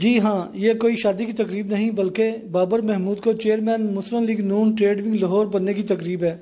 جی ہاں، یہ کوئی شادی کی تقریب نہیں بلکہ بابر محمود کو چیئرمین مسلم لیگ نون ٹریڈ ونگ لاہور بننے کی تقریب ہے۔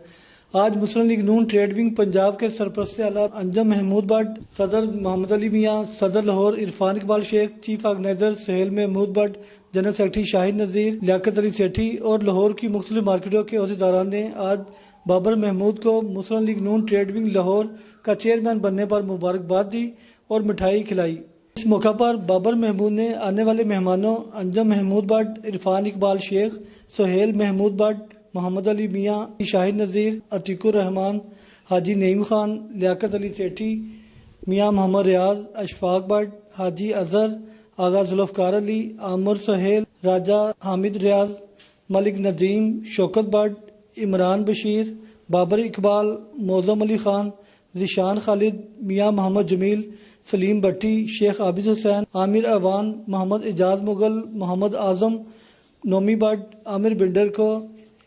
آج مسلم لیگ نون ٹریڈ ونگ پنجاب کے سرپرست اعلیٰ انجم محمود بٹ، صدر محمد علی میاں، صدر Lahore Irfan Iqbal Sheikh, chief organiser Sohail Mahmood Butt, general secretary Shahid Nazir, Liaquat Ali Sethi اور لاہور کی مختلف مارکیٹوں کے عہدیداران نے آج بابر محمود کو مسلم لیگ نون ٹریڈ ونگ لاہور کا چیئرمین بننے پر مبارکباد دی اور مٹھائی کھلائی۔ اس موقع پر بابر محمود نے آنے والے مہمانوں انجم Mahmood but, Irfan Iqbal Sheikh, Sohail Mahmood but, محمد علی میاں، شاہد نذیر، عتیق الرحمان، حاجی نعیم خان، لیاقت علی سیٹھی، میاں محمد ریاض، Ashfaq but, Haji Azhar, Agha Zulfiqar Ali, Amir Sohail, Raja Hamid Riyadh, Malik Nadeem, Shaukat but, Imran Bashir, Babar Iqbal, موزم Ali Khan, Zeeshan خالد، میاں محمد جمیل، سلیم بٹی، شیخ عابد حسین، عامر اعوان، محمد اعجاز مغل، محمد اعظم، نومی بٹ، عامر بنڈر کو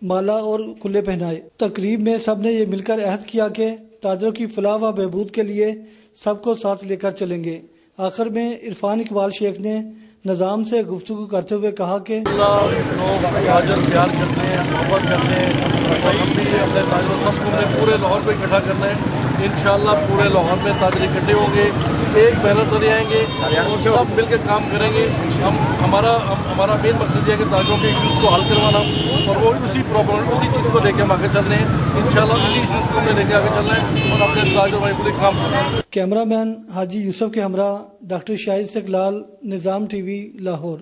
مالا اور کھلے پہنائے۔ تقریب میں سب نے یہ مل کر عہد کیا کہ تاجروں کی فلاح و بہبود کے لیے سب کو ساتھ لے کر چلیں گے۔ آخر میں عرفان اقبال شیخ نے نظام سے گفتگو کرتے ہوئے کہا کہ لوگ تاجر پیار کرتے ہیں، محبت کرتے ہیں اور ہم بھی اپنے تاجروں سب کو پورے لاہور کو اکٹھا کرنا ہے۔ انشاءاللہ پورے لاہور میں تاجر اکٹھے ہوں گے، ایک محنت سے آئیں گے اور سب مل کے کام کریں گے۔ ہمارا مین مقصد یہ ہے کہ تاجروں کے ایشوز کو حل کروانا اور وہ اسی چیز کو لے کے ہم آگے چل رہے ہیں۔ انشاءاللہ اسی ایشوز کو لے کے آگے چل رہے ہیں اور اپنے تاجروں بھائی کو کام کرنا ہے۔ کیمرہ مین حاجی یوسف کے ہمراہ ڈاکٹر شاہد استقلال، نظام ٹی وی، لاہور۔